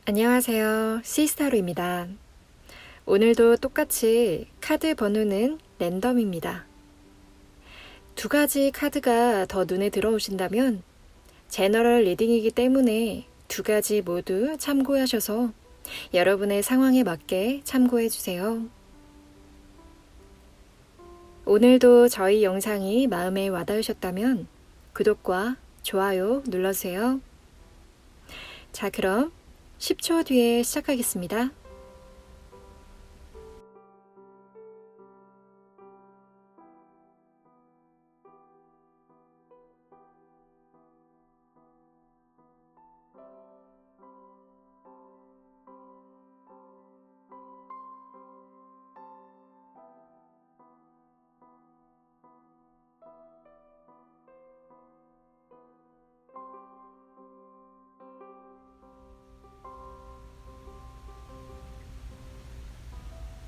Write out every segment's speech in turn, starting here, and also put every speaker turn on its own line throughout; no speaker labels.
안녕하세요. 시스타로입니다. 오늘도 똑같이 카드 번호는 랜덤입니다. 두 가지 카드가 더 눈에 들어오신다면 제너럴 리딩이기 때문에 두 가지 모두 참고하셔서 여러분의 상황에 맞게 참고해주세요. 오늘도 저희 영상이 마음에 와닿으셨다면 구독과 좋아요 눌러주세요. 자, 그럼 10초 뒤에 시작하겠습니다.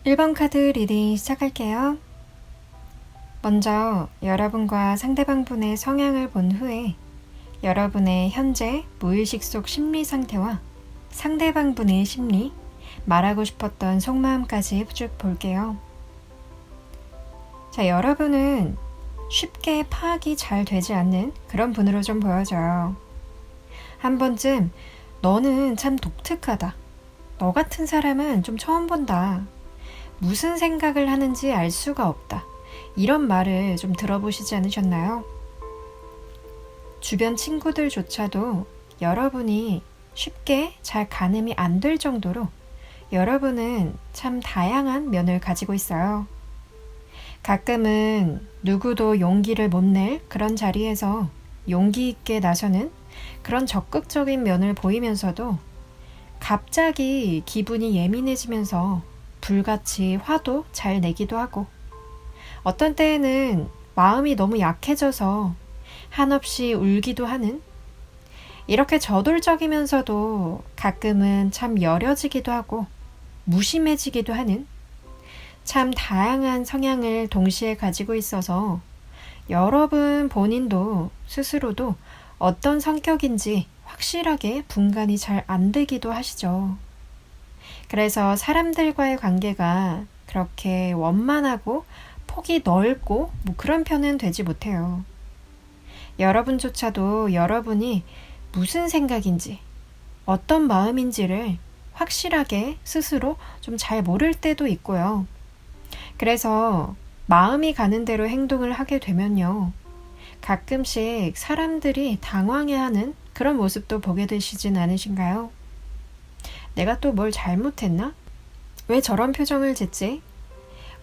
(1번) 카드 리딩 시작할게요. 먼저 여러분과 상대방분의 성향을 본 후에 여러분의 현재 무의식 속 심리 상태와 상대방분의 심리, 말하고 싶었던 속마음까지 쭉 볼게요. 자, 여러분은 쉽게 파악이 잘 되지 않는 그런 분으로 좀 보여져요. 한 번쯤 너는 참 독특하다. 너 같은 사람은 좀 처음 본다. 무슨 생각을 하는지 알 수가 없다. 이런 말을 좀 들어보시지 않으셨나요? 주변 친구들조차도 여러분이 쉽게 잘 가늠이 안 될 정도로 여러분은 참 다양한 면을 가지고 있어요. 가끔은 누구도 용기를 못 낼 그런 자리에서 용기 있게 나서는 그런 적극적인 면을 보이면서도 갑자기 기분이 예민해지면서 불같이 화도 잘 내기도 하고 어떤 때에는 마음이 너무 약해져서 한없이 울기도 하는 이렇게 저돌적이면서도 가끔은 참 여려지기도 하고 무심해지기도 하는 참 다양한 성향을 동시에 가지고 있어서 여러분 본인도 스스로도 어떤 성격인지 확실하게 분간이 잘 안 되기도 하시죠. 그래서 사람들과의 관계가 그렇게 원만하고 폭이 넓고 그런 편은 되지 못해요. 여러분조차도 여러분이 무슨 생각인지 어떤 마음인지를 확실하게 스스로 좀 잘 모를 때도 있고요. 그래서 마음이 가는 대로 행동을 하게 되면요. 가끔씩 사람들이 당황해하는 그런 모습도 보게 되시진 않으신가요? 내가 또 뭘 잘못했나? 왜 저런 표정을 짓지?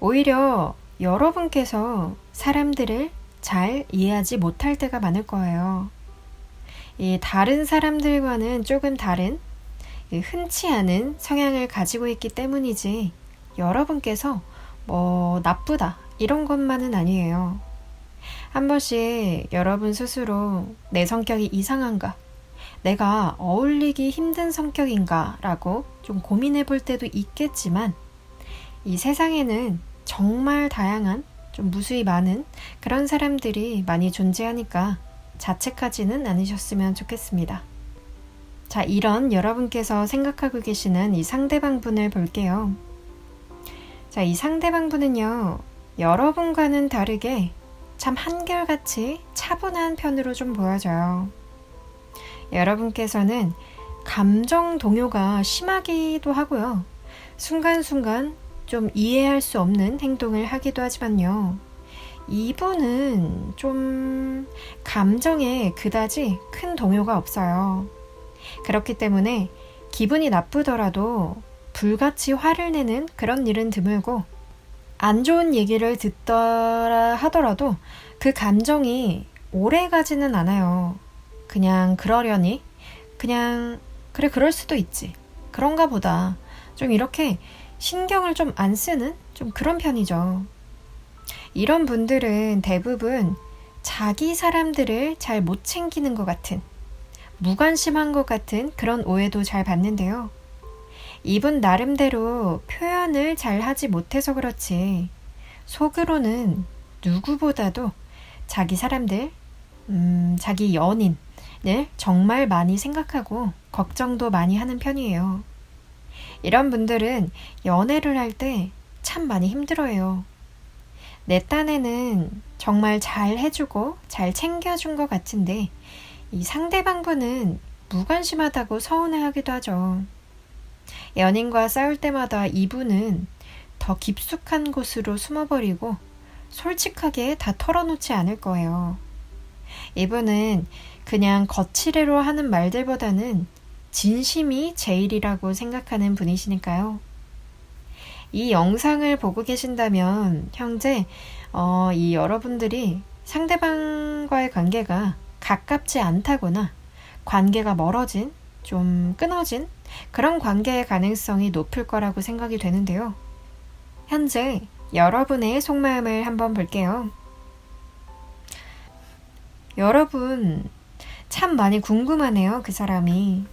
오히려 여러분께서 사람들을 잘 이해하지 못할 때가 많을 거예요. 이 다른 사람들과는 조금 다른 흔치 않은 성향을 가지고 있기 때문이지 여러분께서 나쁘다 이런 것만은 아니에요. 한 번씩 여러분 스스로 내 성격이 이상한가? 내가 어울리기 힘든 성격인가? 라고 좀 고민해 볼 때도 있겠지만 이 세상에는 정말 다양한 좀 무수히 많은 그런 사람들이 많이 존재하니까 자책하지는 않으셨으면 좋겠습니다. 자, 이런 여러분께서 생각하고 계시는 이 상대방 분을 볼게요. 자, 이 상대방 분은요, 여러분과는 다르게 참 한결같이 차분한 편으로 좀 보여져요. 여러분께서는 감정 동요가 심하기도 하고요. 순간순간 좀 이해할 수 없는 행동을 하기도 하지만요. 이분은 좀 감정에 그다지 큰 동요가 없어요. 그렇기 때문에 기분이 나쁘더라도 불같이 화를 내는 그런 일은 드물고 안 좋은 얘기를 듣더라 하더라도 그 감정이 오래 가지는 않아요. 그냥 그러려니 그냥 그래 그럴 수도 있지 그런가 보다 좀 이렇게 신경을 좀 안 쓰는 좀 그런 편이죠. 이런 분들은 대부분 자기 사람들을 잘 못 챙기는 것 같은 무관심한 것 같은 그런 오해도 잘 받는데요. 이분 나름대로 표현을 잘 하지 못해서 그렇지 속으로는 누구보다도 자기 사람들, 자기 연인 늘 정말 많이 생각하고 걱정도 많이 하는 편이에요. 이런 분들은 연애를 할 때 참 많이 힘들어해요. 내 딴에는 정말 잘 해주고 잘 챙겨준 것 같은데 이 상대방분은 무관심하다고 서운해하기도 하죠. 연인과 싸울 때마다 이분은 더 깊숙한 곳으로 숨어버리고 솔직하게 다 털어놓지 않을 거예요. 이분은 그냥 거칠애로 하는 말들보다는 진심이 제일이라고 생각하는 분이시니까요. 이 영상을 보고 계신다면 현재 이 여러분들이 상대방과의 관계가 가깝지 않다거나 관계가 멀어진, 좀 끊어진 그런 관계의 가능성이 높을 거라고 생각이 되는데요. 현재 여러분의 속마음을 한번 볼게요. 여러분 참 많이 궁금하네요. 그 사람이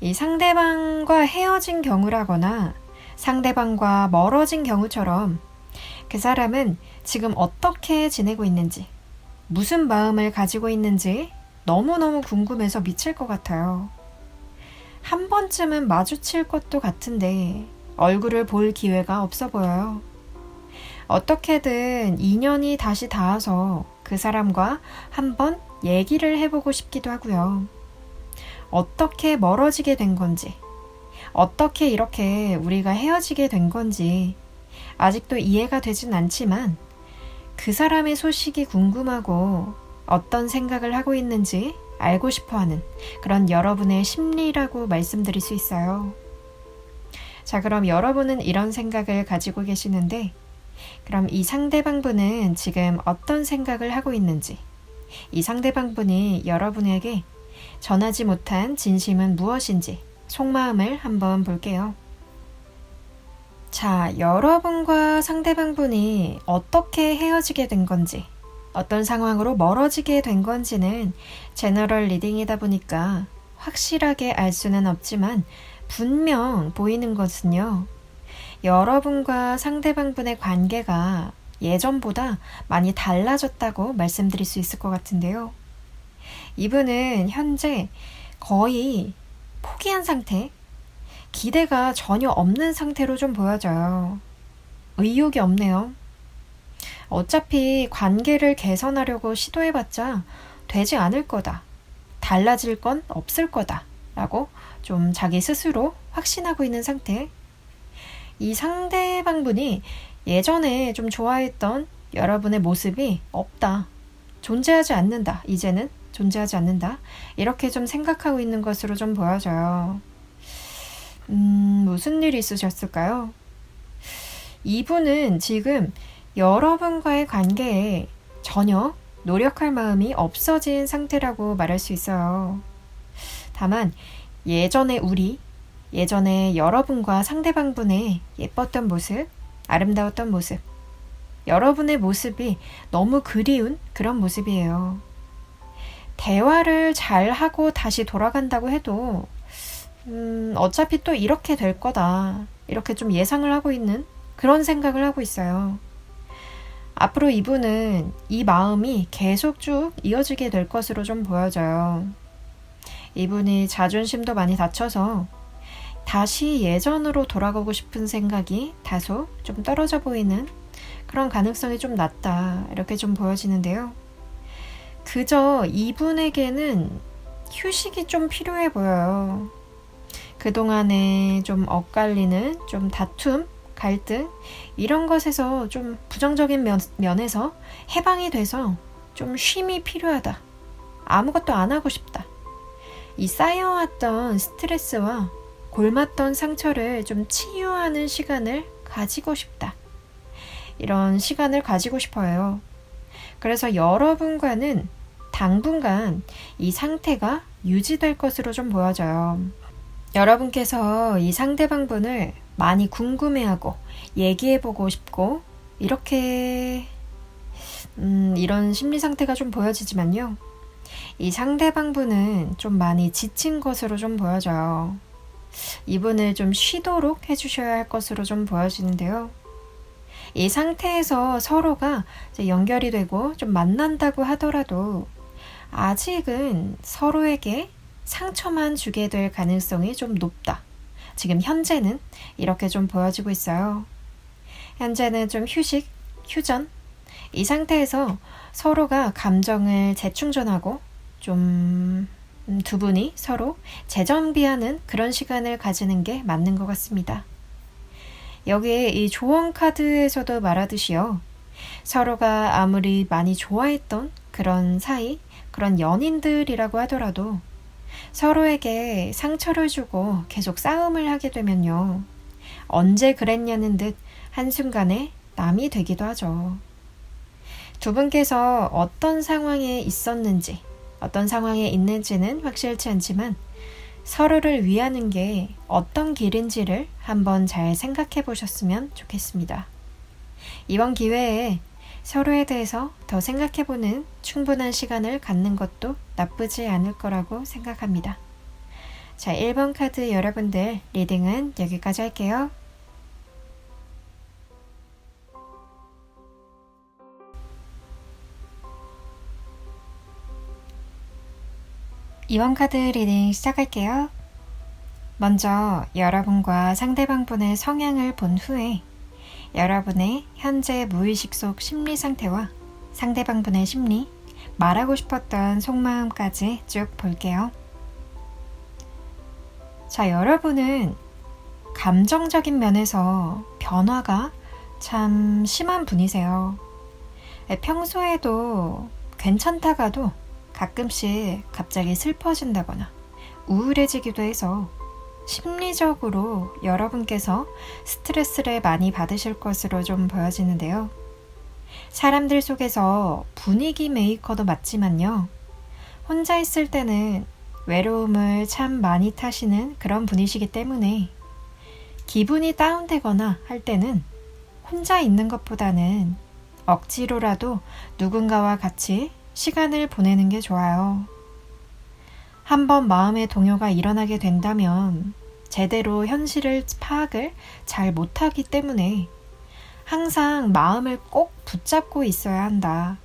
이 상대방과 헤어진 경우라거나 상대방과 멀어진 경우처럼 그 사람은 지금 어떻게 지내고 있는지, 무슨 마음을 가지고 있는지 너무너무 궁금해서 미칠 것 같아요. 한 번쯤은 마주칠 것도 같은데 얼굴을 볼 기회가 없어 보여요. 어떻게든 인연이 다시 닿아서 그 사람과 한번 얘기를 해보고 싶기도 하고요. 어떻게 멀어지게 된 건지, 어떻게 이렇게 우리가 헤어지게 된 건지 아직도 이해가 되진 않지만 그 사람의 소식이 궁금하고 어떤 생각을 하고 있는지 알고 싶어하는 그런 여러분의 심리라고 말씀드릴 수 있어요. 자, 그럼 여러분은 이런 생각을 가지고 계시는데 그럼 이 상대방분은 지금 어떤 생각을 하고 있는지, 이 상대방분이 여러분에게 전하지 못한 진심은 무엇인지 속마음을 한번 볼게요. 자, 여러분과 상대방분이 어떻게 헤어지게 된 건지, 어떤 상황으로 멀어지게 된 건지는 제너럴 리딩이다 보니까 확실하게 알 수는 없지만 분명 보이는 것은요. 여러분과 상대방분의 관계가 예전보다 많이 달라졌다고 말씀드릴 수 있을 것 같은데요. 이분은 현재 거의 포기한 상태, 기대가 전혀 없는 상태로 좀 보여져요. 의욕이 없네요. 어차피 관계를 개선하려고 시도해봤자 되지 않을 거다. 달라질 건 없을 거다. 라고 좀 자기 스스로 확신하고 있는 상태. 이 상대방분이 예전에 좀 좋아했던 여러분의 모습이 없다. 존재하지 않는다. 이제는 존재하지 않는다. 이렇게 좀 생각하고 있는 것으로 좀 보여져요. 무슨 일이 있으셨을까요? 이분은 지금 여러분과의 관계에 전혀 노력할 마음이 없어진 상태라고 말할 수 있어요. 다만 예전에 여러분과 상대방분의 예뻤던 모습, 아름다웠던 모습, 여러분의 모습이 너무 그리운 그런 모습이에요. 대화를 잘 하고 다시 돌아간다고 해도 어차피 또 이렇게 될 거다. 이렇게 좀 예상을 하고 있는 그런 생각을 하고 있어요. 앞으로 이분은 이 마음이 계속 쭉 이어지게 될 것으로 좀 보여져요. 이분이 자존심도 많이 다쳐서 다시 예전으로 돌아가고 싶은 생각이 다소 좀 떨어져 보이는 그런 가능성이 좀 낮다. 이렇게 좀 보여지는데요. 그저 이분에게는 휴식이 좀 필요해 보여요. 그동안에 좀 엇갈리는 좀 다툼, 갈등 이런 것에서 좀 부정적인 면에서 해방이 돼서 좀 쉼이 필요하다. 아무것도 안 하고 싶다. 이 쌓여왔던 스트레스와 골맞던 상처를 좀 치유하는 시간을 가지고 싶다. 이런 시간을 가지고 싶어요. 그래서 여러분과는 당분간 이 상태가 유지될 것으로 좀 보여져요. 여러분께서 이 상대방분을 많이 궁금해하고 얘기해보고 싶고 이렇게 이런 심리 상태가 좀 보여지지만요. 이 상대방분은 좀 많이 지친 것으로 좀 보여져요. 이분을 좀 쉬도록 해주셔야 할 것으로 좀 보여지는데요. 이 상태에서 서로가 이제 연결이 되고 좀 만난다고 하더라도 아직은 서로에게 상처만 주게 될 가능성이 좀 높다. 지금 현재는 이렇게 좀 보여지고 있어요. 현재는 좀 휴전. 이 상태에서 서로가 감정을 재충전하고 좀 두 분이 서로 재정비하는 그런 시간을 가지는 게 맞는 것 같습니다. 여기에 이 조언 카드에서도 말하듯이요. 서로가 아무리 많이 좋아했던 그런 사이, 그런 연인들이라고 하더라도 서로에게 상처를 주고 계속 싸움을 하게 되면요. 언제 그랬냐는 듯 한순간에 남이 되기도 하죠. 두 분께서 어떤 상황에 있었는지, 어떤 상황에 있는지는 확실치 않지만 서로를 위하는 게 어떤 길인지를 한번 잘 생각해 보셨으면 좋겠습니다. 이번 기회에 서로에 대해서 더 생각해 보는 충분한 시간을 갖는 것도 나쁘지 않을 거라고 생각합니다. 자, 1번 카드 여러분들 리딩은 여기까지 할게요. 이번 카드 리딩 시작할게요. 먼저 여러분과 상대방분의 성향을 본 후에 여러분의 현재 무의식 속 심리 상태와 상대방분의 심리, 말하고 싶었던 속마음까지 쭉 볼게요. 자, 여러분은 감정적인 면에서 변화가 참 심한 분이세요. 평소에도 괜찮다가도 가끔씩 갑자기 슬퍼진다거나 우울해지기도 해서 심리적으로 여러분께서 스트레스를 많이 받으실 것으로 좀 보여지는데요. 사람들 속에서 분위기 메이커도 맞지만요. 혼자 있을 때는 외로움을 참 많이 타시는 그런 분이시기 때문에 기분이 다운되거나 할 때는 혼자 있는 것보다는 억지로라도 누군가와 같이 시간을 보내는 게 좋아요. 한번 마음의 동요가 일어나게 된다면 제대로 현실을 파악을 잘 못하기 때문에 항상 마음을 꼭 붙잡고 있어야 한다.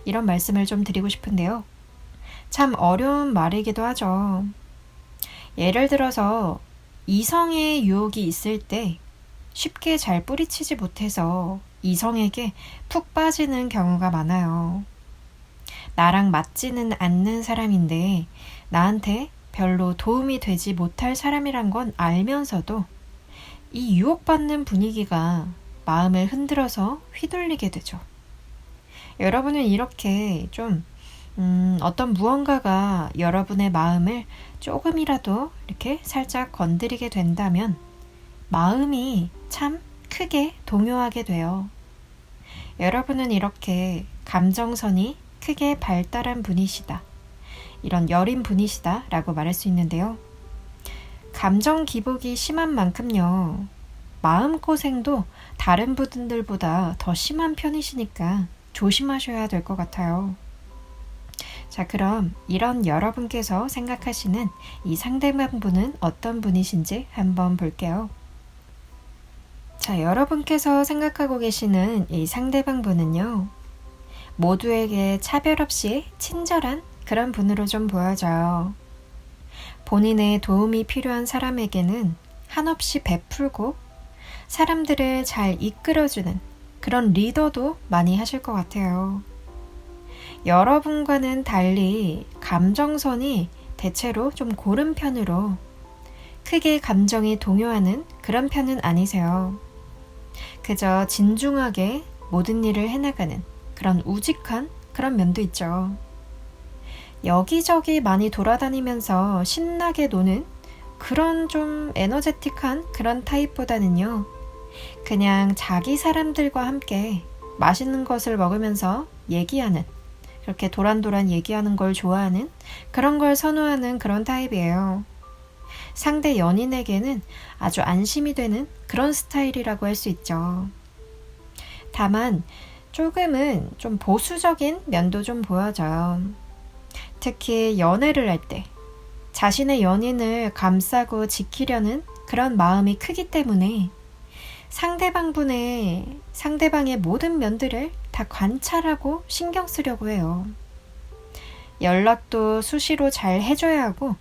이런 말씀을 좀 드리고 싶은데요. 참 어려운 말이기도 하죠. 예를 들어서 이성의 유혹이 있을 때 쉽게 잘 뿌리치지 못해서 이성에게 푹 빠지는 경우가 많아요. 나랑 맞지는 않는 사람인데 나한테 별로 도움이 되지 못할 사람이란 건 알면서도 이 유혹받는 분위기가 마음을 흔들어서 휘둘리게 되죠. 여러분은 이렇게 좀 어떤 무언가가 여러분의 마음을 조금이라도 이렇게 살짝 건드리게 된다면 마음이 참 크게 동요하게 돼요. 여러분은 이렇게 감정선이 크게 발달한 분이시다. 이런 여린 분이시다 라고 말할 수 있는데요. 감정 기복이 심한 만큼요. 마음고생도 다른 분들보다 더 심한 편이시니까 조심하셔야 될 것 같아요. 자, 그럼 이런 여러분께서 생각하시는 이 상대방분은 어떤 분이신지 한번 볼게요. 자, 여러분께서 생각하고 계시는 이 상대방분은요. 모두에게 차별 없이 친절한 그런 분으로 좀 보여져요. 본인의 도움이 필요한 사람에게는 한없이 베풀고 사람들을 잘 이끌어주는 그런 리더도 많이 하실 것 같아요. 여러분과는 달리 감정선이 대체로 좀 고른 편으로 크게 감정이 동요하는 그런 편은 아니세요. 그저 진중하게 모든 일을 해나가는 그런 우직한 그런 면도 있죠. 여기저기 많이 돌아다니면서 신나게 노는 그런 좀 에너제틱한 그런 타입보다는요. 그냥 자기 사람들과 함께 맛있는 것을 먹으면서 얘기하는, 그렇게 도란도란 얘기하는 걸 좋아하는 그런 걸 선호하는 그런 타입이에요. 상대 연인에게는 아주 안심이 되는 그런 스타일이라고 할 수 있죠. 다만 조금은 좀 보수적인 면도 좀 보여져요. 특히 연애를 할 때 자신의 연인을 감싸고 지키려는 그런 마음이 크기 때문에 상대방의 모든 면들을 다 관찰하고 신경 쓰려고 해요. 연락도 수시로 잘 해줘야 하고,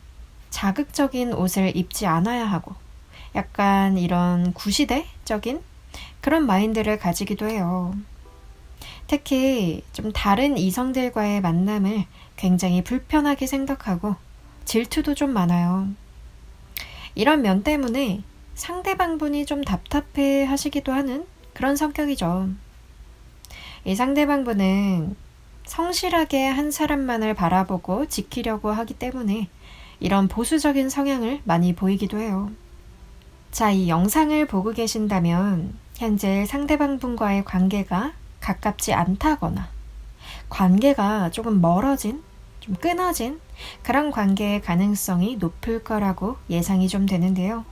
자극적인 옷을 입지 않아야 하고, 약간 이런 구시대적인 그런 마인드를 가지기도 해요. 특히 좀 다른 이성들과의 만남을 굉장히 불편하게 생각하고 질투도 좀 많아요. 이런 면 때문에 상대방분이 좀 답답해 하시기도 하는 그런 성격이죠. 이 상대방분은 성실하게 한 사람만을 바라보고 지키려고 하기 때문에 이런 보수적인 성향을 많이 보이기도 해요. 자, 이 영상을 보고 계신다면 현재 상대방분과의 관계가 가깝지 않다거나 관계가 조금 멀어진, 좀 끊어진 그런 관계의 가능성이 높을 거라고 예상이 좀 되는데요.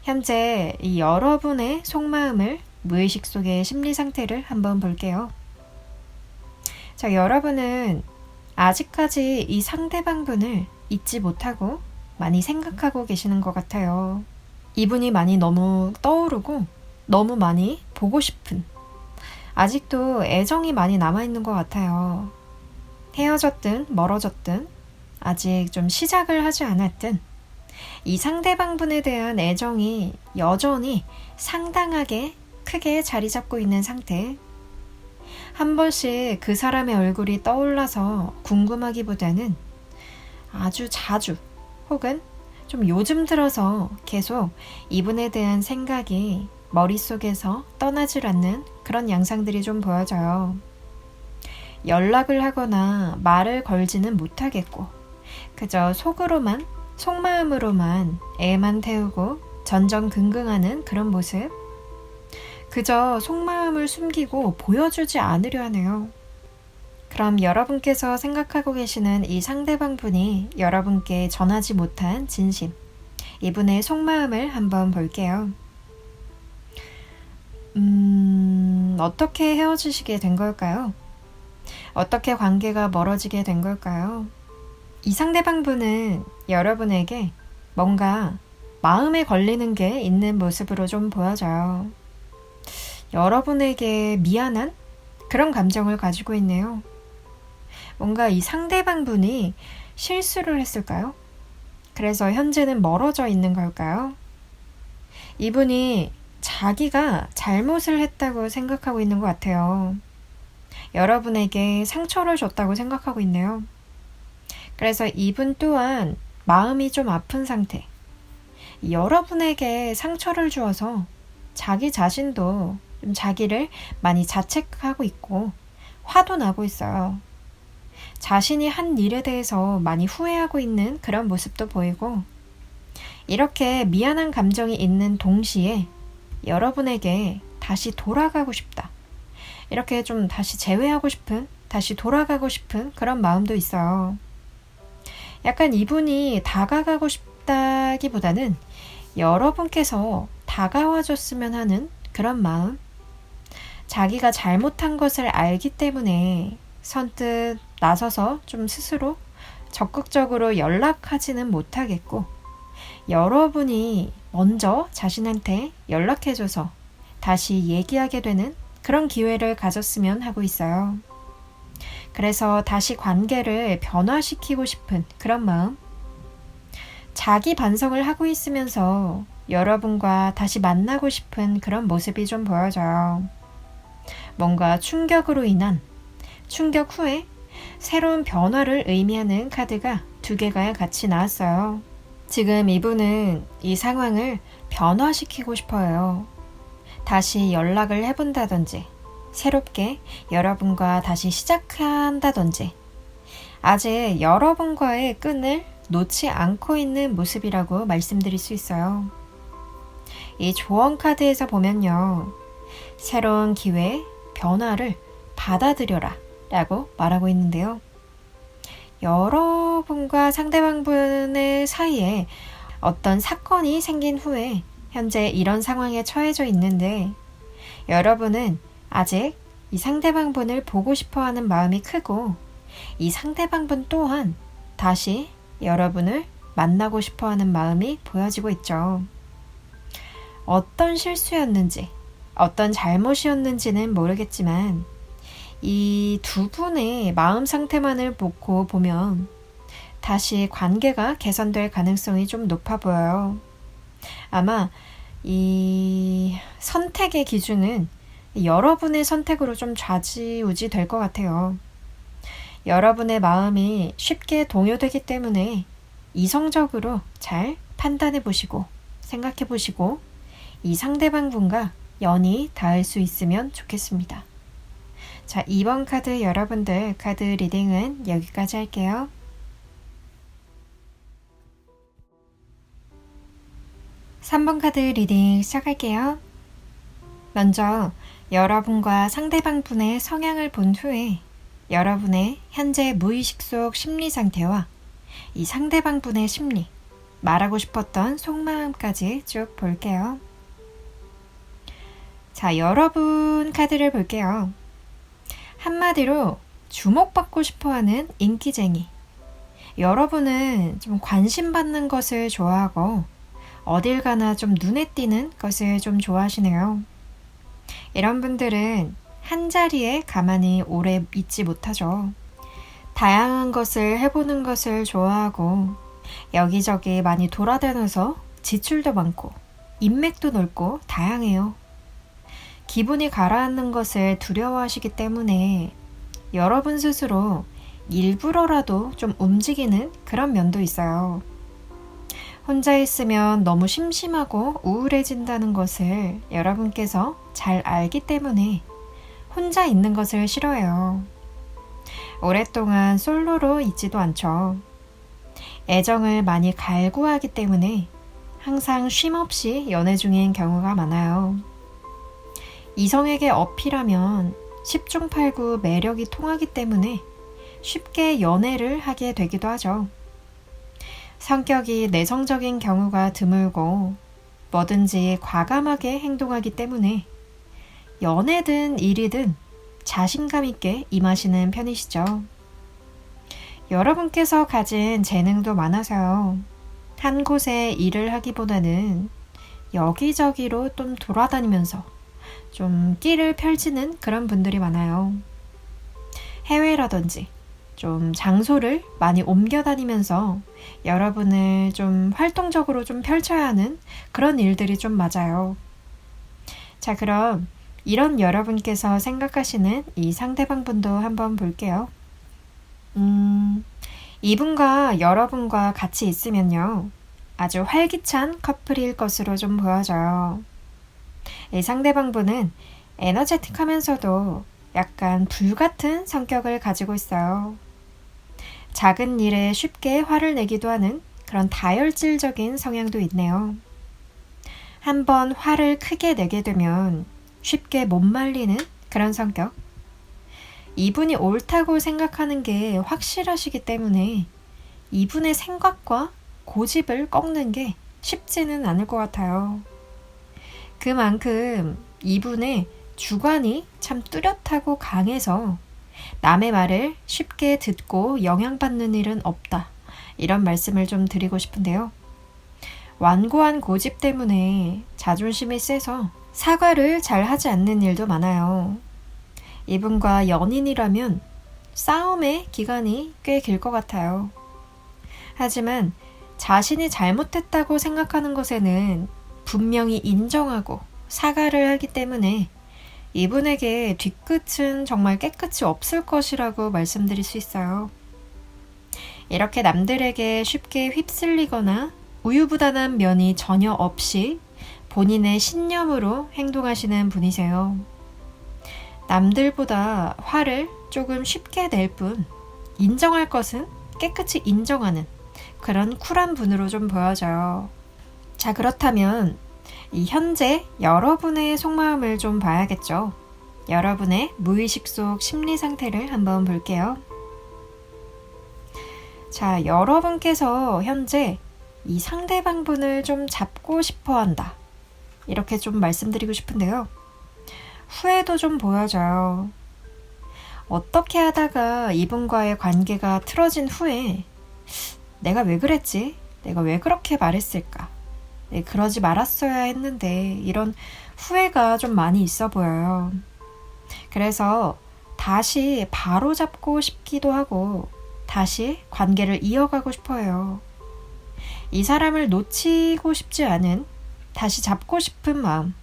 현재 이 여러분의 속마음을 무의식 속의 심리 상태를 한번 볼게요. 자, 여러분은 아직까지 이 상대방분을 잊지 못하고 많이 생각하고 계시는 것 같아요. 이분이 많이 너무 떠오르고 너무 많이 보고 싶은, 아직도 애정이 많이 남아있는 것 같아요. 헤어졌든 멀어졌든 아직 좀 시작을 하지 않았든 이 상대방분에 대한 애정이 여전히 상당하게 크게 자리 잡고 있는 상태. 한 번씩 그 사람의 얼굴이 떠올라서 궁금하기보다는 아주 자주 혹은 좀 요즘 들어서 계속 이분에 대한 생각이 머릿속에서 떠나질 않는 그런 양상들이 좀 보여져요. 연락을 하거나 말을 걸지는 못하겠고 그저 속으로만, 속마음으로만 애만 태우고 전전긍긍하는 그런 모습. 그저 속마음을 숨기고 보여주지 않으려 하네요. 그럼 여러분께서 생각하고 계시는 이 상대방분이 여러분께 전하지 못한 진심, 이분의 속마음을 한번 볼게요. 어떻게 헤어지시게 된 걸까요? 어떻게 관계가 멀어지게 된 걸까요? 이 상대방분은 여러분에게 뭔가 마음에 걸리는 게 있는 모습으로 좀 보여져요. 여러분에게 미안한 그런 감정을 가지고 있네요. 뭔가 이 상대방분이 실수를 했을까요? 그래서 현재는 멀어져 있는 걸까요? 이분이 자기가 잘못을 했다고 생각하고 있는 것 같아요. 여러분에게 상처를 줬다고 생각하고 있네요. 그래서 이분 또한 마음이 좀 아픈 상태. 여러분에게 상처를 주어서 자기 자신도 좀 자기를 많이 자책하고 있고 화도 나고 있어요. 자신이 한 일에 대해서 많이 후회하고 있는 그런 모습도 보이고, 이렇게 미안한 감정이 있는 동시에 여러분에게 다시 돌아가고 싶다, 이렇게 좀 다시 재회하고 싶은, 다시 돌아가고 싶은 그런 마음도 있어요. 약간 이분이 다가가고 싶다기보다는 여러분께서 다가와줬으면 하는 그런 마음, 자기가 잘못한 것을 알기 때문에 선뜻 나서서 좀 스스로 적극적으로 연락하지는 못하겠고, 여러분이 먼저 자신한테 연락해줘서 다시 얘기하게 되는 그런 기회를 가졌으면 하고 있어요. 그래서 다시 관계를 변화시키고 싶은 그런 마음, 자기 반성을 하고 있으면서 여러분과 다시 만나고 싶은 그런 모습이 좀 보여져요. 뭔가 충격으로 인한, 충격 후에 새로운 변화를 의미하는 카드가 2개가 같이 나왔어요. 지금 이분은 이 상황을 변화시키고 싶어요. 다시 연락을 해본다든지, 새롭게 여러분과 다시 시작한다든지, 아직 여러분과의 끈을 놓지 않고 있는 모습이라고 말씀드릴 수 있어요. 이 조언 카드에서 보면요, 새로운 기회, 변화를 받아들여라 라고 말하고 있는데요. 여러분과 상대방분의 사이에 어떤 사건이 생긴 후에 현재 이런 상황에 처해져 있는데, 여러분은 아직 이 상대방분을 보고 싶어하는 마음이 크고, 이 상대방분 또한 다시 여러분을 만나고 싶어하는 마음이 보여지고 있죠. 어떤 실수였는지, 어떤 잘못이었는지는 모르겠지만 이 두 분의 마음 상태만을 놓고 보면 다시 관계가 개선될 가능성이 좀 높아 보여요. 아마 이 선택의 기준은 여러분의 선택으로 좀 좌지우지 될 것 같아요. 여러분의 마음이 쉽게 동요되기 때문에 이성적으로 잘 판단해 보시고 생각해 보시고 이 상대방 분과 연이 닿을 수 있으면 좋겠습니다. 자, 2번 카드 여러분들 카드 리딩은 여기까지 할게요. (3번) 카드 리딩 시작할게요. 먼저 여러분과 상대방 분의 성향을 본 후에 여러분의 현재 무의식 속 심리 상태와 이 상대방 분의 심리, 말하고 싶었던 속마음까지 쭉 볼게요. 자, 여러분 카드를 볼게요. 한마디로 주목받고 싶어하는 인기쟁이. 여러분은 좀 관심받는 것을 좋아하고 어딜 가나 좀 눈에 띄는 것을 좀 좋아하시네요. 이런 분들은 한자리에 가만히 오래 있지 못하죠. 다양한 것을 해보는 것을 좋아하고 여기저기 많이 돌아다녀서 지출도 많고 인맥도 넓고 다양해요. 기분이 가라앉는 것을 두려워하시기 때문에 여러분 스스로 일부러라도 좀 움직이는 그런 면도 있어요. 혼자 있으면 너무 심심하고 우울해진다는 것을 여러분께서 잘 알기 때문에 혼자 있는 것을 싫어해요. 오랫동안 솔로로 있지도 않죠. 애정을 많이 갈구하기 때문에 항상 쉼없이 연애 중인 경우가 많아요. 이성에게 어필하면 10중 8구 매력이 통하기 때문에 쉽게 연애를 하게 되기도 하죠. 성격이 내성적인 경우가 드물고 뭐든지 과감하게 행동하기 때문에 연애든 일이든 자신감 있게 임하시는 편이시죠. 여러분께서 가진 재능도 많아서요. 한 곳에 일을 하기보다는 여기저기로 좀 돌아다니면서 좀 끼를 펼치는 그런 분들이 많아요. 해외라든지 좀 장소를 많이 옮겨 다니면서 여러분을 좀 활동적으로 좀 펼쳐야 하는 그런 일들이 좀 맞아요. 자, 그럼 이런 여러분께서 생각하시는 이 상대방 분도 한번 볼게요. 이분과 여러분과 같이 있으면요. 아주 활기찬 커플일 것으로 좀 보여져요. 이 상대방 분은 에너제틱하면서도 약간 불같은 성격을 가지고 있어요. 작은 일에 쉽게 화를 내기도 하는 그런 다혈질적인 성향도 있네요. 한번 화를 크게 내게 되면 쉽게 못 말리는 그런 성격. 이분이 옳다고 생각하는 게 확실하시기 때문에 이분의 생각과 고집을 꺾는 게 쉽지는 않을 것 같아요. 그만큼 이분의 주관이 참 뚜렷하고 강해서 남의 말을 쉽게 듣고 영향받는 일은 없다. 이런 말씀을 좀 드리고 싶은데요. 완고한 고집 때문에 자존심이 세서 사과를 잘 하지 않는 일도 많아요. 이분과 연인이라면 싸움의 기간이 꽤 길 것 같아요. 하지만 자신이 잘못했다고 생각하는 것에는 분명히 인정하고 사과를 하기 때문에 이분에게 뒤끝은 정말 깨끗이 없을 것이라고 말씀드릴 수 있어요. 이렇게 남들에게 쉽게 휩쓸리거나 우유부단한 면이 전혀 없이 본인의 신념으로 행동하시는 분이세요. 남들보다 화를 조금 쉽게 낼 뿐 인정할 것은 깨끗이 인정하는 그런 쿨한 분으로 좀 보여져요. 자, 그렇다면 이 현재 여러분의 속마음을 좀 봐야겠죠. 여러분의 무의식 속 심리 상태를 한번 볼게요. 자, 여러분께서 현재 이 상대방 분을 좀 잡고 싶어 한다. 이렇게 좀 말씀드리고 싶은데요. 후회도 좀 보여져요. 어떻게 하다가 이분과의 관계가 틀어진 후에 내가 왜 그랬지? 내가 왜 그렇게 말했을까? 그러지 말았어야 했는데 이런 후회가 좀 많이 있어 보여요. 그래서 다시 바로 잡고 싶기도 하고 다시 관계를 이어가고 싶어요. 이 사람을 놓치고 싶지 않은, 다시 잡고 싶은 마음.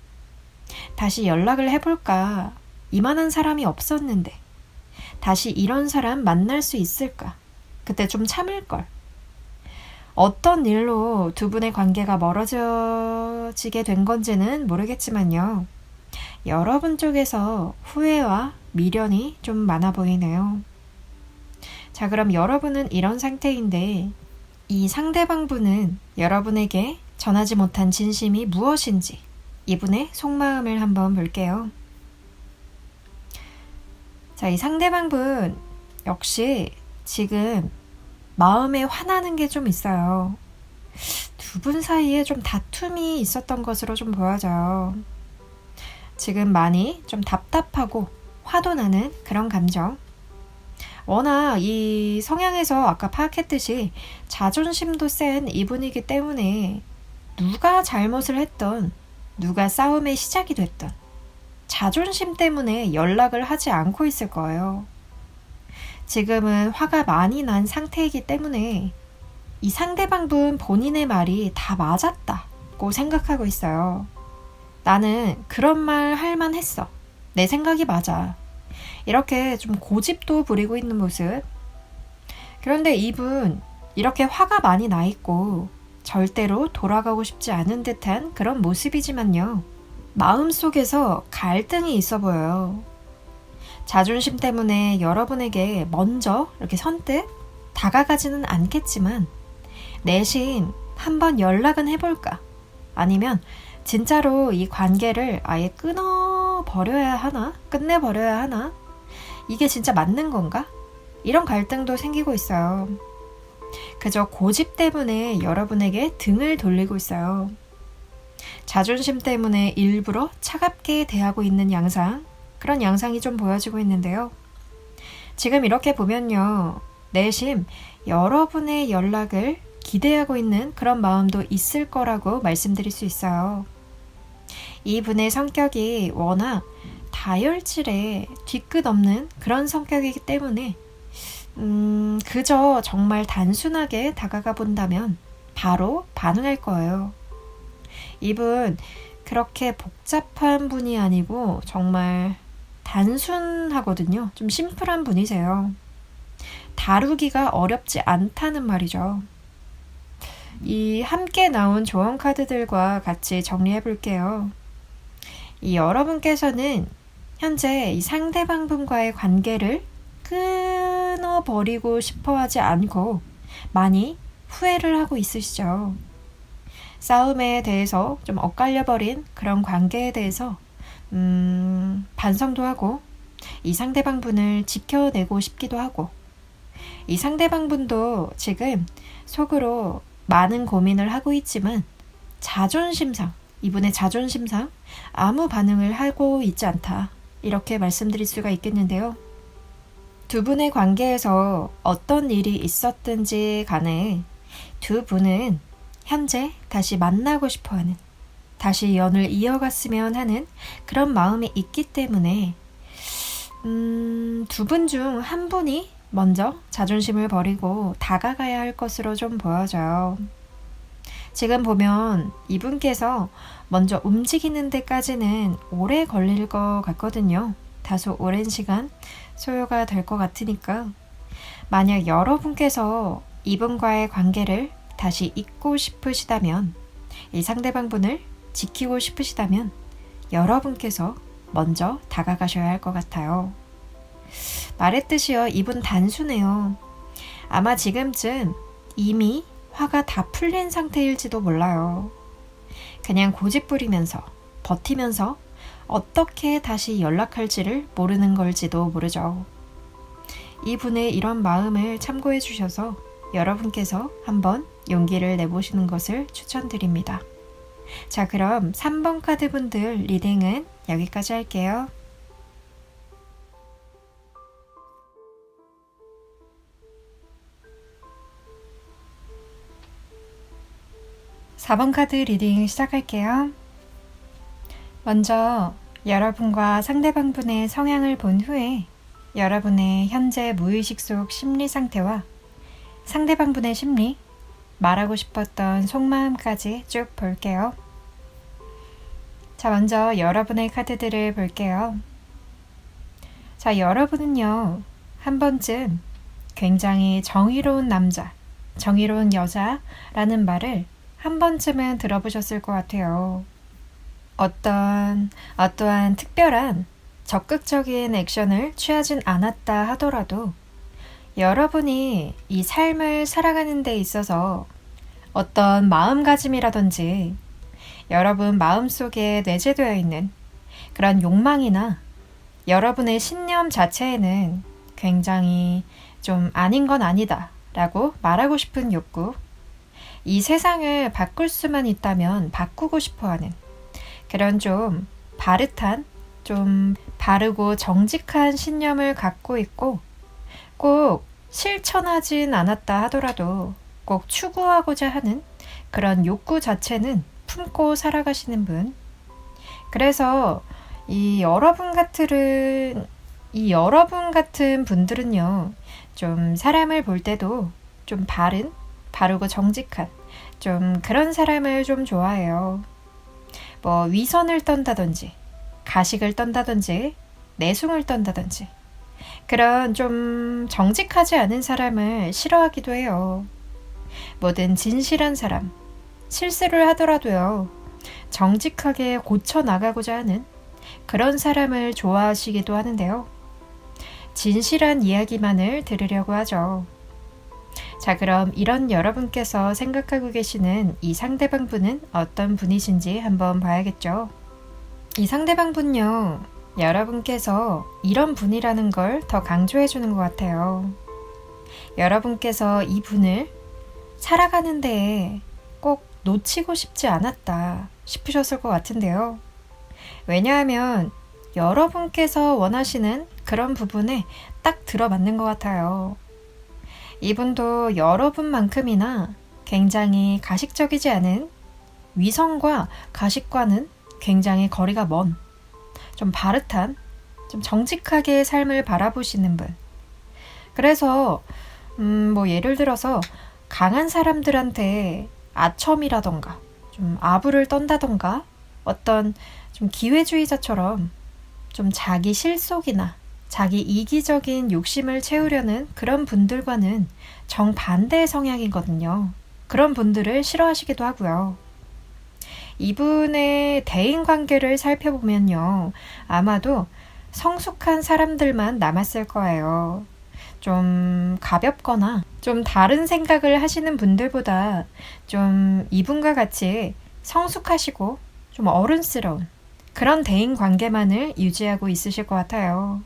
다시 연락을 해볼까? 이만한 사람이 없었는데 다시 이런 사람 만날 수 있을까? 그때 좀 참을걸. 어떤 일로 두 분의 관계가 멀어지게 된 건지는 모르겠지만요. 여러분 쪽에서 후회와 미련이 좀 많아 보이네요. 자, 그럼 여러분은 이런 상태인데 이 상대방분은 여러분에게 전하지 못한 진심이 무엇인지 이분의 속마음을 한번 볼게요. 자, 이 상대방분 역시 지금 마음에 화나는 게 좀 있어요. 두 분 사이에 좀 다툼이 있었던 것으로 좀 보여져요. 지금 많이 좀 답답하고 화도 나는 그런 감정. 워낙 이 성향에서 아까 파악했듯이 자존심도 센 이분이기 때문에 누가 잘못을 했던, 누가 싸움의 시작이 됐던 자존심 때문에 연락을 하지 않고 있을 거예요. 지금은 화가 많이 난 상태이기 때문에 이 상대방분 본인의 말이 다 맞았다고 생각하고 있어요. 나는 그런 말 할 만했어. 내 생각이 맞아. 이렇게 좀 고집도 부리고 있는 모습. 그런데 이분 이렇게 화가 많이 나 있고 절대로 돌아가고 싶지 않은 듯한 그런 모습이지만요. 마음속에서 갈등이 있어 보여요. 자존심 때문에 여러분에게 먼저 이렇게 선뜻 다가가지는 않겠지만 내심 한번 연락은 해볼까? 아니면 진짜로 이 관계를 아예 끊어버려야 하나? 끝내버려야 하나? 이게 진짜 맞는 건가? 이런 갈등도 생기고 있어요. 그저 고집 때문에 여러분에게 등을 돌리고 있어요. 자존심 때문에 일부러 차갑게 대하고 있는 양상, 그런 양상이 좀 보여지고 있는데요. 지금 이렇게 보면요. 내심 여러분의 연락을 기대하고 있는 그런 마음도 있을 거라고 말씀드릴 수 있어요. 이분의 성격이 워낙 다혈질에 뒤끝 없는 그런 성격이기 때문에 그저 정말 단순하게 다가가 본다면 바로 반응할 거예요. 이분 그렇게 복잡한 분이 아니고 정말 단순하거든요. 좀 심플한 분이세요. 다루기가 어렵지 않다는 말이죠. 이 함께 나온 조언 카드들과 같이 정리해 볼게요. 이 여러분께서는 현재 이 상대방분과의 관계를 끊어버리고 싶어 하지 않고 많이 후회를 하고 있으시죠. 싸움에 대해서 좀 엇갈려버린 그런 관계에 대해서 반성도 하고 이 상대방분을 지켜내고 싶기도 하고 이 상대방분도 지금 속으로 많은 고민을 하고 있지만 자존심상, 이분의 자존심상 아무 반응을 하고 있지 않다. 이렇게 말씀드릴 수가 있겠는데요. 두 분의 관계에서 어떤 일이 있었든지 간에 두 분은 현재 다시 만나고 싶어하는, 다시 연을 이어갔으면 하는 그런 마음이 있기 때문에 두 분 중 한 분이 먼저 자존심을 버리고 다가가야 할 것으로 좀 보여져요. 지금 보면 이분께서 먼저 움직이는 데까지는 오래 걸릴 것 같거든요. 다소 오랜 시간 소요가 될 것 같으니까 만약 여러분께서 이분과의 관계를 다시 잇고 싶으시다면, 이 상대방분을 지키고 싶으시다면 여러분께서 먼저 다가가셔야 할 것 같아요. 말했듯이요. 이분 단순해요. 아마 지금쯤 이미 화가 다 풀린 상태일지도 몰라요. 그냥 고집 부리면서 버티면서 어떻게 다시 연락할지를 모르는 걸지도 모르죠. 이분의 이런 마음을 참고해 주셔서 여러분께서 한번 용기를 내보시는 것을 추천드립니다. 자, 그럼 3번 카드 분들 리딩은 여기까지 할게요. 4번 카드 리딩 시작할게요. 먼저 여러분과 상대방분의 성향을 본 후에 여러분의 현재 무의식 속 심리 상태와 상대방분의 심리, 말하고 싶었던 속마음까지 쭉 볼게요. 자, 먼저 여러분의 카드들을 볼게요. 자, 여러분은요, 한 번쯤 굉장히 정의로운 남자, 정의로운 여자라는 말을 한 번쯤은 들어보셨을 것 같아요. 어떠한 특별한 적극적인 액션을 취하진 않았다 하더라도 여러분이 이 삶을 살아가는 데 있어서 어떤 마음가짐이라든지 여러분 마음속에 내재되어 있는 그런 욕망이나 여러분의 신념 자체에는 굉장히 좀 아닌 건 아니다 라고 말하고 싶은 욕구, 이 세상을 바꿀 수만 있다면 바꾸고 싶어 하는 그런 좀 바릇한, 좀 바르고 정직한 신념을 갖고 있고 꼭 실천하진 않았다 하더라도 꼭 추구하고자 하는 그런 욕구 자체는 품고 살아가시는 분. 그래서 이 여러분 같은 분들은요, 좀 사람을 볼 때도 좀 바르고 정직한 좀 그런 사람을 좀 좋아해요. 뭐 위선을 떤다든지 가식을 떤다든지 내숭을 떤다든지 그런 좀 정직하지 않은 사람을 싫어하기도 해요. 뭐든 진실한 사람, 실수를 하더라도요, 정직하게 고쳐나가고자 하는 그런 사람을 좋아하시기도 하는데요. 진실한 이야기만을 들으려고 하죠. 자, 그럼 이런 여러분께서 생각하고 계시는 이 상대방 분은 어떤 분이신지 한번 봐야겠죠. 이 상대방 분요, 여러분께서 이런 분이라는 걸 더 강조해 주는 것 같아요. 여러분께서 이 분을 살아가는 데에 꼭 놓치고 싶지 않았다 싶으셨을 것 같은데요. 왜냐하면 여러분께서 원하시는 그런 부분에 딱 들어맞는 것 같아요. 이분도 여러분만큼이나 굉장히 가식적이지 않은, 위선과 가식과는 굉장히 거리가 먼, 좀 바릇한, 좀 정직하게 삶을 바라보시는 분. 그래서 뭐 예를 들어서 강한 사람들한테 아첨이라던가 좀 아부를 떤다던가 어떤 좀 기회주의자처럼 좀 자기 실속이나 자기 이기적인 욕심을 채우려는 그런 분들과는 정반대의 성향이거든요. 그런 분들을 싫어하시기도 하고요. 이분의 대인관계를 살펴보면요, 아마도 성숙한 사람들만 남았을 거예요. 좀 가볍거나 좀 다른 생각을 하시는 분들보다 좀 이분과 같이 성숙하시고 좀 어른스러운 그런 대인관계만을 유지하고 있으실 것 같아요.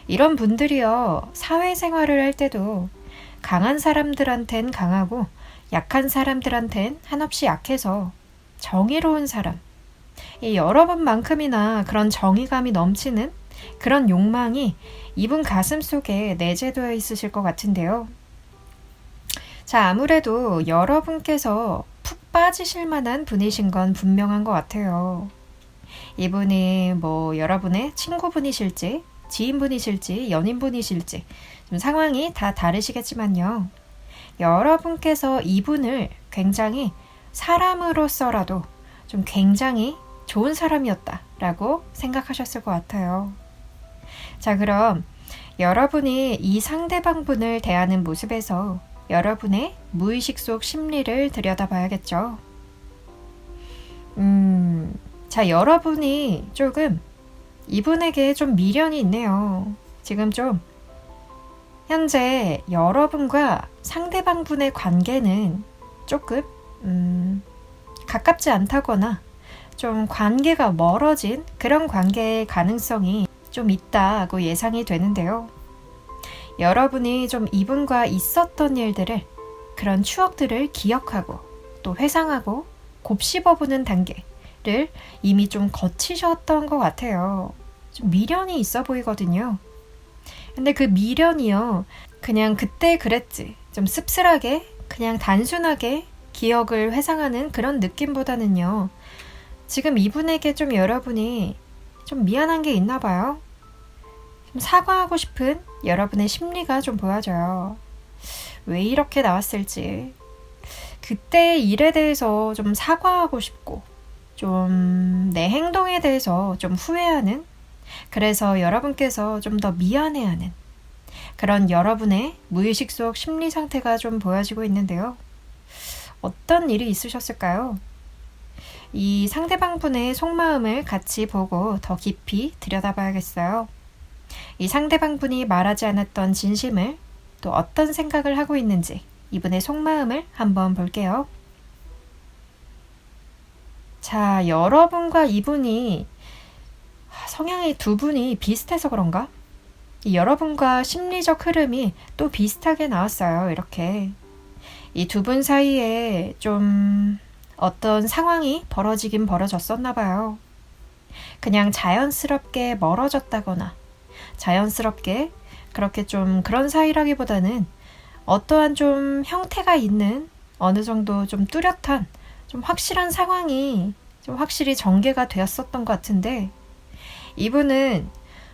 이런 분들이요, 사회생활을 할 때도 강한 사람들한텐 강하고 약한 사람들한텐 한없이 약해서 정의로운 사람, 이 여러분만큼이나 그런 정의감이 넘치는 그런 욕망이 이분 가슴 속에 내재되어 있으실 것 같은데요. 자, 아무래도 여러분께서 푹 빠지실 만한 분이신 건 분명한 것 같아요. 이분이 뭐 여러분의 친구분이실지 지인분이실지 연인분이실지 좀 상황이 다 다르시겠지만요. 여러분께서 이분을 굉장히 사람으로서라도 좀 굉장히 좋은 사람이었다라고 생각하셨을 것 같아요. 자, 그럼 여러분이 이 상대방 분을 대하는 모습에서 여러분의 무의식 속 심리를 들여다봐야겠죠. 자, 여러분이 조금 이분에게 좀 미련이 있네요. 지금 좀 현재 여러분과 상대방 분의 관계는 조금 가깝지 않다거나 좀 관계가 멀어진 그런 관계의 가능성이 좀 있다고 예상이 되는데요. 여러분이 좀 이분과 있었던 일들을, 그런 추억들을 기억하고 또 회상하고 곱씹어보는 단계를 이미 좀 거치셨던 것 같아요. 좀 미련이 있어 보이거든요. 근데 그 미련이요, 그냥 그때 그랬지, 좀 씁쓸하게 그냥 단순하게 기억을 회상하는 그런 느낌보다는요, 지금 이분에게 좀 여러분이 좀 미안한 게 있나 봐요. 좀 사과하고 싶은 여러분의 심리가 좀 보여져요. 왜 이렇게 나왔을지. 그때의 일에 대해서 좀 사과하고 싶고, 좀 내 행동에 대해서 좀 후회하는, 그래서 여러분께서 좀 더 미안해하는 그런 여러분의 무의식 속 심리 상태가 좀 보여지고 있는데요. 어떤 일이 있으셨을까요? 이 상대방 분의 속마음을 같이 보고 더 깊이 들여다봐야겠어요. 이 상대방 분이 말하지 않았던 진심을 또 어떤 생각을 하고 있는지 이분의 속마음을 한번 볼게요. 자, 여러분과 이분이 성향이 두 분이 비슷해서 그런가? 이 여러분과 심리적 흐름이 또 비슷하게 나왔어요. 이렇게. 이 두 분 사이에 좀 어떤 상황이 벌어지긴 벌어졌었나 봐요. 그냥 자연스럽게 멀어졌다거나 자연스럽게 그렇게 좀 그런 사이라기보다는 어떠한 좀 형태가 있는 어느 정도 좀 뚜렷한 좀 확실한 상황이 좀 확실히 전개가 되었었던 것 같은데 이분은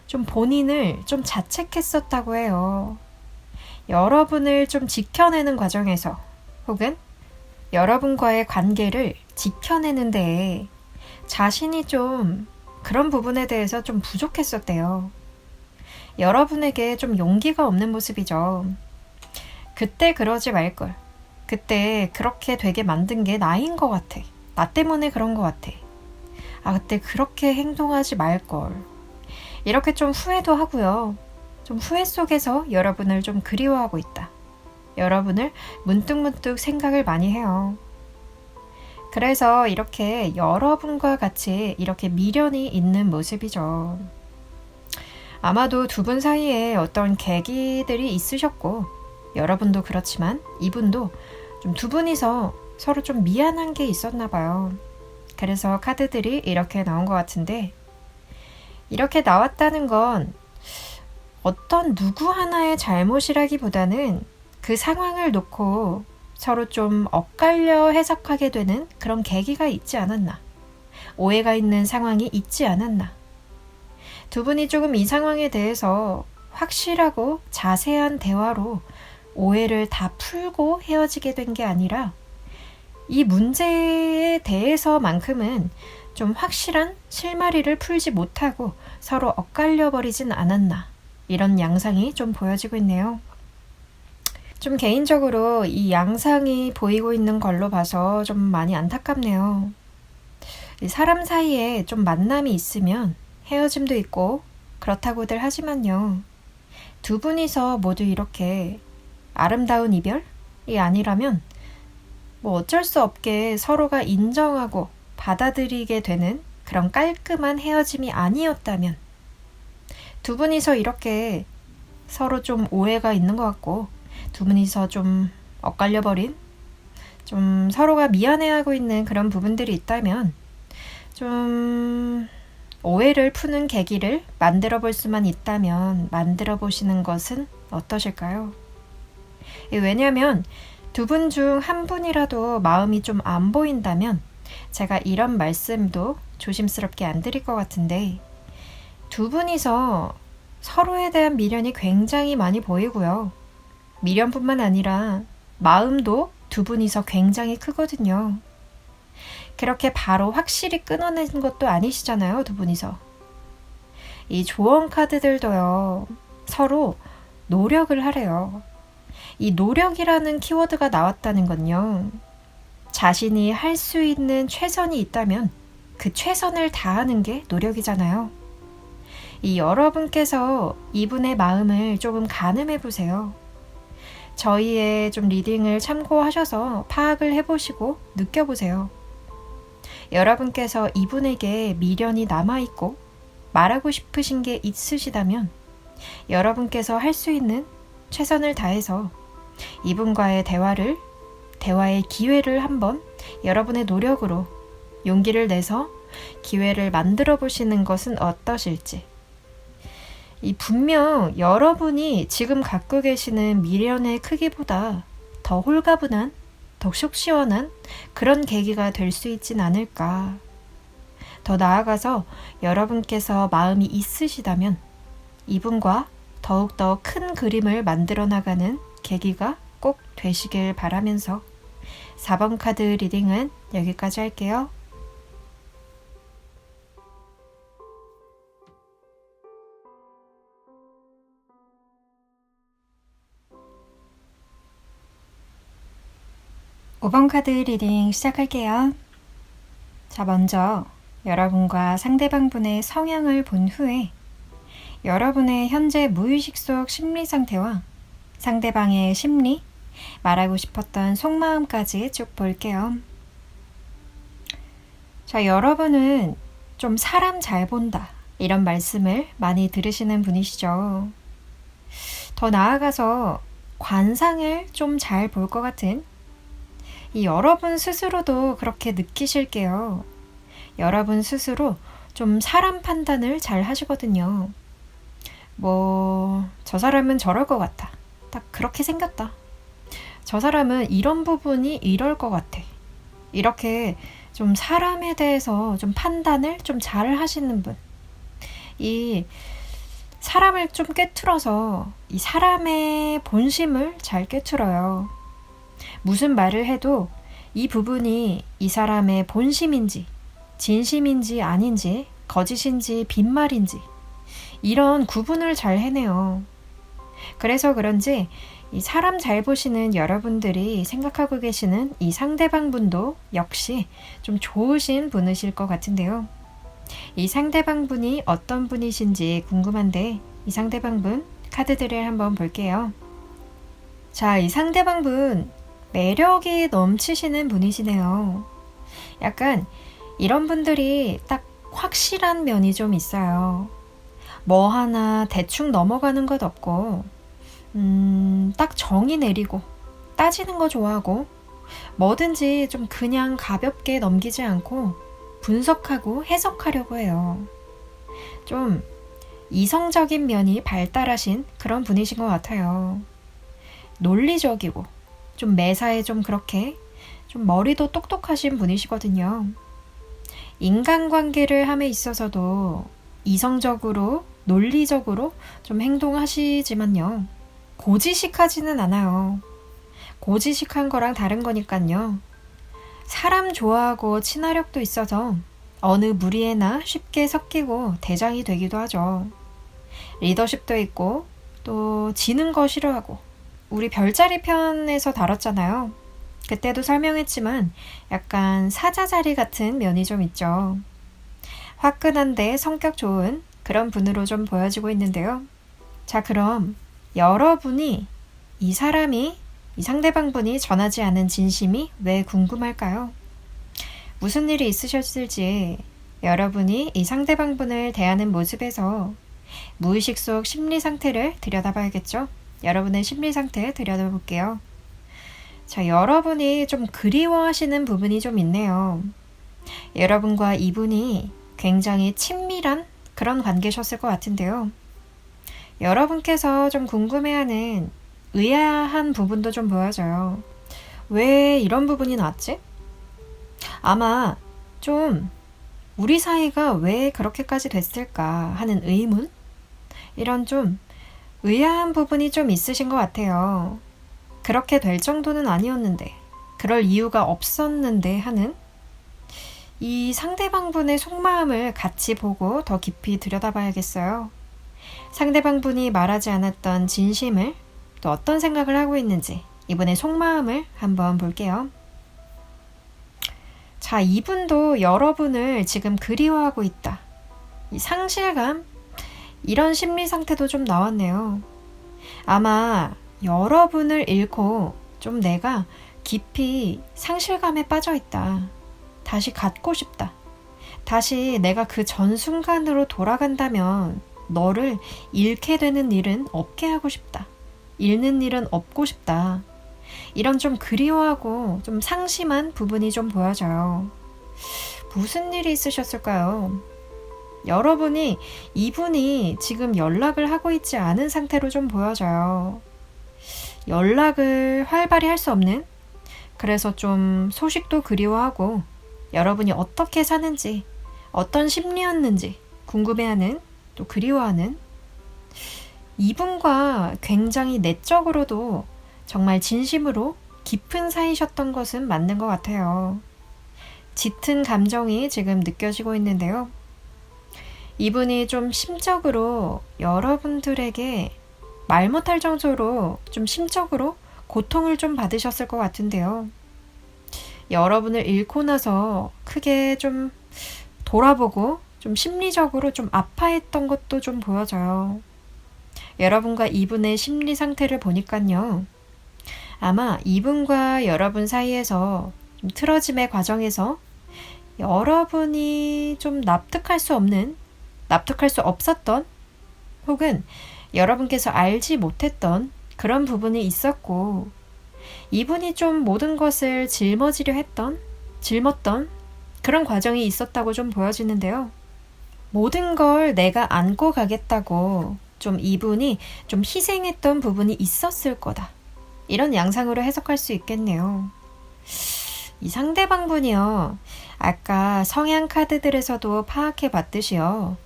좀 본인을 좀 자책했었다고 해요. 여러분을 좀 지켜내는 과정에서 혹은 여러분과의 관계를 지켜내는데 자신이 좀 그런 부분에 대해서 좀 부족했었대요. 여러분에게 좀 용기가 없는 모습이죠. 그때 그러지 말걸. 그때 그렇게 되게 만든 게 나인 것 같아. 나 때문에 그런 것 같아. 아, 그때 그렇게 행동하지 말걸. 이렇게 좀 후회도 하고요. 좀 후회 속에서 여러분을 좀 그리워하고 있다. 여러분을 문득문득 생각을 많이 해요. 그래서 이렇게 여러분과 같이 이렇게 미련이 있는 모습이죠. 아마도 두 분 사이에 어떤 계기들이 있으셨고 여러분도 그렇지만 이분도 좀 두 분이서 서로 좀 미안한 게 있었나 봐요. 그래서 카드들이 이렇게 나온 것 같은데 이렇게 나왔다는 건 어떤 누구 하나의 잘못이라기보다는 그 상황을 놓고 서로 좀 엇갈려 해석하게 되는 그런 계기가 있지 않았나. 오해가 있는 상황이 있지 않았나. 두 분이 조금 이 상황에 대해서 확실하고 자세한 대화로 오해를 다 풀고 헤어지게 된 게 아니라 이 문제에 대해서만큼은 좀 확실한 실마리를 풀지 못하고 서로 엇갈려 버리진 않았나. 이런 양상이 좀 보여지고 있네요. 좀 개인적으로 이 양상이 보이고 있는 걸로 봐서 좀 많이 안타깝네요. 사람 사이에 좀 만남이 있으면 헤어짐도 있고 그렇다고들 하지만요. 두 분이서 모두 이렇게 아름다운 이별이 아니라면 뭐 어쩔 수 없게 서로가 인정하고 받아들이게 되는 그런 깔끔한 헤어짐이 아니었다면 두 분이서 이렇게 서로 좀 오해가 있는 것 같고 두 분이서 좀 엇갈려버린 좀 서로가 미안해하고 있는 그런 부분들이 있다면 좀 오해를 푸는 계기를 만들어 볼 수만 있다면 만들어 보시는 것은 어떠실까요? 왜냐하면 두 분 중 한 분이라도 마음이 좀 안 보인다면 제가 이런 말씀도 조심스럽게 안 드릴 것 같은데 두 분이서 서로에 대한 미련이 굉장히 많이 보이고요. 미련뿐만 아니라 마음도 두 분이서 굉장히 크거든요. 그렇게 바로 확실히 끊어내는 것도 아니시잖아요, 두 분이서. 이 조언 카드들도요, 서로 노력을 하래요. 이 노력이라는 키워드가 나왔다는 건요, 자신이 할 수 있는 최선이 있다면 그 최선을 다하는 게 노력이잖아요. 이 여러분께서 이분의 마음을 조금 가늠해 보세요. 저희의 좀 리딩을 참고하셔서 파악을 해보시고 느껴보세요. 여러분께서 이분에게 미련이 남아있고 말하고 싶으신 게 있으시다면 여러분께서 할 수 있는 최선을 다해서 이분과의 대화의 기회를 한번 여러분의 노력으로 용기를 내서 기회를 만들어 보시는 것은 어떠실지. 분명 여러분이 지금 갖고 계시는 미련의 크기보다 더 홀가분한, 더 속 시원한 그런 계기가 될 수 있진 않을까. 더 나아가서 여러분께서 마음이 있으시다면 이분과 더욱더 큰 그림을 만들어 나가는 계기가 꼭 되시길 바라면서 4번 카드 리딩은 여기까지 할게요. (5번) 카드 리딩 시작할게요. 자, 먼저 여러분과 상대방분의 성향을 본 후에 여러분의 현재 무의식 속 심리 상태와 상대방의 심리, 말하고 싶었던 속마음까지 쭉 볼게요. 자, 여러분은 좀 사람 잘 본다, 이런 말씀을 많이 들으시는 분이시죠. 더 나아가서 관상을 좀 잘 볼 것 같은, 이 여러분 스스로도 그렇게 느끼실게요. 여러분 스스로 좀 사람 판단을 잘 하시거든요. 저 사람은 저럴 것 같아. 딱 그렇게 생겼다. 저 사람은 이런 부분이 이럴 것 같아. 이렇게 좀 사람에 대해서 좀 판단을 좀 잘 하시는 분. 이 사람을 좀 꿰뚫어서 이 사람의 본심을 잘 꿰뚫어요. 무슨 말을 해도 이 부분이 이 사람의 본심인지, 진심인지 아닌지, 거짓인지 빈말인지, 이런 구분을 잘 해내요. 그래서 그런지 이 사람 잘 보시는 여러분들이 생각하고 계시는 이 상대방 분도 역시 좀 좋으신 분이실 것 같은데요. 이 상대방 분이 어떤 분이신지 궁금한데 이 상대방 분 카드들을 한번 볼게요. 자, 이 상대방 분 매력이 넘치시는 분이시네요. 약간 이런 분들이 딱 확실한 면이 좀 있어요. 뭐 하나 대충 넘어가는 것 없고 딱 정의 내리고 따지는 거 좋아하고 뭐든지 좀 그냥 가볍게 넘기지 않고 분석하고 해석하려고 해요. 좀 이성적인 면이 발달하신 그런 분이신 것 같아요. 논리적이고 좀 매사에 좀 그렇게 좀 머리도 똑똑하신 분이시거든요. 인간관계를 함에 있어서도 이성적으로 논리적으로 좀 행동하시지만요. 고지식하지는 않아요. 고지식한 거랑 다른 거니까요. 사람 좋아하고 친화력도 있어서 어느 무리에나 쉽게 섞이고 대장이 되기도 하죠. 리더십도 있고 또 지는 거 싫어하고, 우리 별자리 편에서 다뤘잖아요. 그때도 설명했지만 약간 사자자리 같은 면이 좀 있죠. 화끈한데 성격 좋은 그런 분으로 좀 보여지고 있는데요. 자, 그럼 여러분이 이 사람이, 이 상대방 분이 전하지 않은 진심이 왜 궁금할까요? 무슨 일이 있으셨을지 여러분이 이 상대방 분을 대하는 모습에서 무의식 속 심리 상태를 들여다봐야겠죠? 여러분의 심리 상태 들여다볼게요. 자, 여러분이 좀 그리워하시는 부분이 좀 있네요. 여러분과 이분이 굉장히 친밀한 그런 관계셨을 것 같은데요. 여러분께서 좀 궁금해하는 의아한 부분도 좀 보여져요. 왜 이런 부분이 나왔지? 아마 좀 우리 사이가 왜 그렇게까지 됐을까 하는 의문? 이런 좀 의아한 부분이 좀 있으신 것 같아요. 그렇게 될 정도는 아니었는데, 그럴 이유가 없었는데 하는 이 상대방분의 속마음을 같이 보고 더 깊이 들여다봐야겠어요. 상대방분이 말하지 않았던 진심을 또 어떤 생각을 하고 있는지 이분의 속마음을 한번 볼게요. 자, 이분도 여러분을 지금 그리워하고 있다. 이 상실감, 이런 심리 상태도 좀 나왔네요. 아마 여러분을 잃고 좀 내가 깊이 상실감에 빠져 있다. 다시 갖고 싶다. 다시 내가 그 전 순간으로 돌아간다면 너를 잃게 되는 일은 없게 하고 싶다. 잃는 일은 없고 싶다. 이런 좀 그리워하고 좀 상심한 부분이 좀 보여져요. 무슨 일이 있으셨을까요? 여러분이 이분이 지금 연락을 하고 있지 않은 상태로 좀 보여져요. 연락을 활발히 할 수 없는, 그래서 좀 소식도 그리워하고 여러분이 어떻게 사는지, 어떤 심리였는지 궁금해하는, 또 그리워하는, 이분과 굉장히 내적으로도 정말 진심으로 깊은 사이셨던 것은 맞는 것 같아요. 짙은 감정이 지금 느껴지고 있는데요. 이분이 좀 심적으로 여러분들에게 말 못할 정도로 좀 심적으로 고통을 좀 받으셨을 것 같은데요. 여러분을 잃고 나서 크게 좀 돌아보고 좀 심리적으로 좀 아파했던 것도 좀 보여져요. 여러분과 이분의 심리 상태를 보니까요. 아마 이분과 여러분 사이에서 좀 틀어짐의 과정에서 여러분이 좀 납득할 수 없었던 혹은 여러분께서 알지 못했던 그런 부분이 있었고 이분이 좀 모든 것을 짊었던 그런 과정이 있었다고 좀 보여지는데요. 모든 걸 내가 안고 가겠다고 좀 이분이 좀 희생했던 부분이 있었을 거다. 이런 양상으로 해석할 수 있겠네요. 이 상대방 분이요. 아까 성향 카드들에서도 파악해 봤듯이요.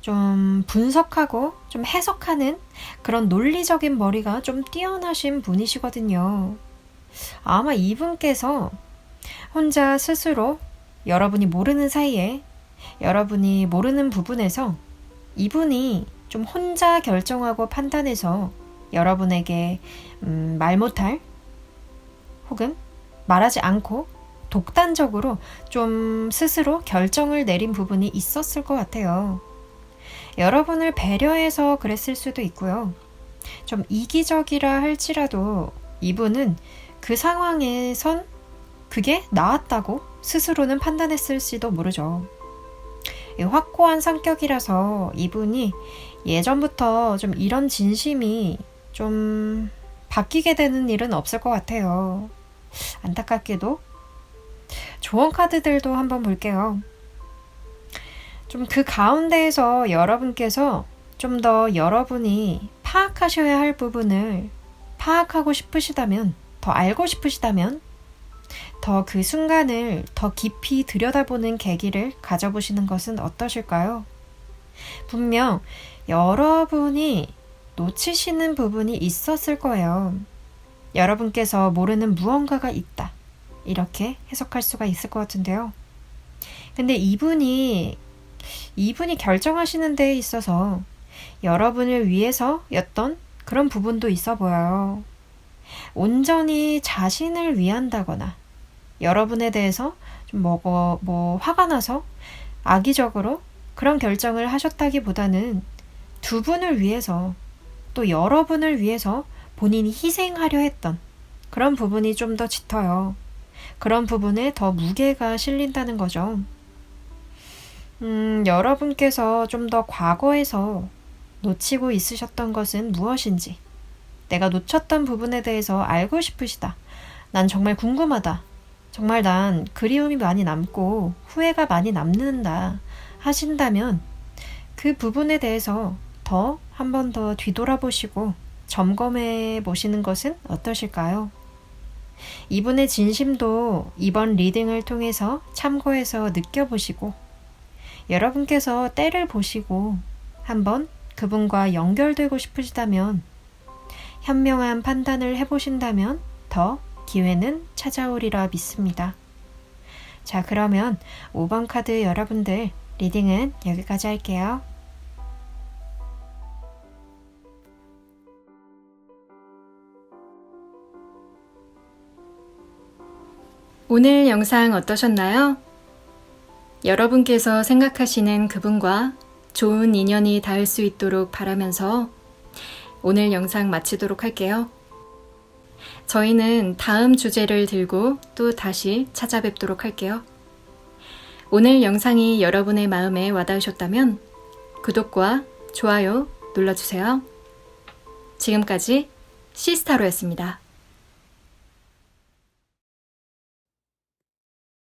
좀 분석하고 좀 해석하는 그런 논리적인 머리가 좀 뛰어나신 분이시거든요. 아마 이분께서 혼자 스스로 여러분이 모르는 사이에 여러분이 모르는 부분에서 이분이 좀 혼자 결정하고 판단해서 여러분에게 말 못할 혹은 말하지 않고 독단적으로 좀 스스로 결정을 내린 부분이 있었을 것 같아요. 여러분을 배려해서 그랬을 수도 있고요. 좀 이기적이라 할지라도 이분은 그 상황에선 그게 나았다고 스스로는 판단했을지도 모르죠. 확고한 성격이라서 이분이 예전부터 좀 이런 진심이 좀 바뀌게 되는 일은 없을 것 같아요. 안타깝게도. 조언 카드들도 한번 볼게요. 좀 그 가운데에서 여러분께서 좀 더 여러분이 파악하셔야 할 부분을 파악하고 싶으시다면, 더 알고 싶으시다면, 더 그 순간을 더 깊이 들여다보는 계기를 가져보시는 것은 어떠실까요? 분명 여러분이 놓치시는 부분이 있었을 거예요. 여러분께서 모르는 무언가가 있다. 이렇게 해석할 수가 있을 것 같은데요. 근데 이분이 결정하시는 데에 있어서 여러분을 위해서였던 그런 부분도 있어 보여요. 온전히 자신을 위한다거나 여러분에 대해서 좀 화가 나서 악의적으로 그런 결정을 하셨다기보다는 두 분을 위해서 또 여러분을 위해서 본인이 희생하려 했던 그런 부분이 좀 더 짙어요. 그런 부분에 더 무게가 실린다는 거죠. 여러분께서 좀 더 과거에서 놓치고 있으셨던 것은 무엇인지, 내가 놓쳤던 부분에 대해서 알고 싶으시다. 난 정말 궁금하다. 정말 난 그리움이 많이 남고 후회가 많이 남는다 하신다면 그 부분에 대해서 한 번 더 뒤돌아보시고 점검해 보시는 것은 어떠실까요? 이분의 진심도 이번 리딩을 통해서 참고해서 느껴보시고 여러분께서 때를 보시고 한번 그분과 연결되고 싶으시다면 현명한 판단을 해보신다면 더 기회는 찾아오리라 믿습니다. 자, 그러면 5번 카드 여러분들 리딩은 여기까지 할게요.
오늘 영상 어떠셨나요? 여러분께서 생각하시는 그분과 좋은 인연이 닿을 수 있도록 바라면서 오늘 영상 마치도록 할게요. 저희는 다음 주제를 들고 또 다시 찾아뵙도록 할게요. 오늘 영상이 여러분의 마음에 와닿으셨다면 구독과 좋아요 눌러주세요. 지금까지 시스타로였습니다.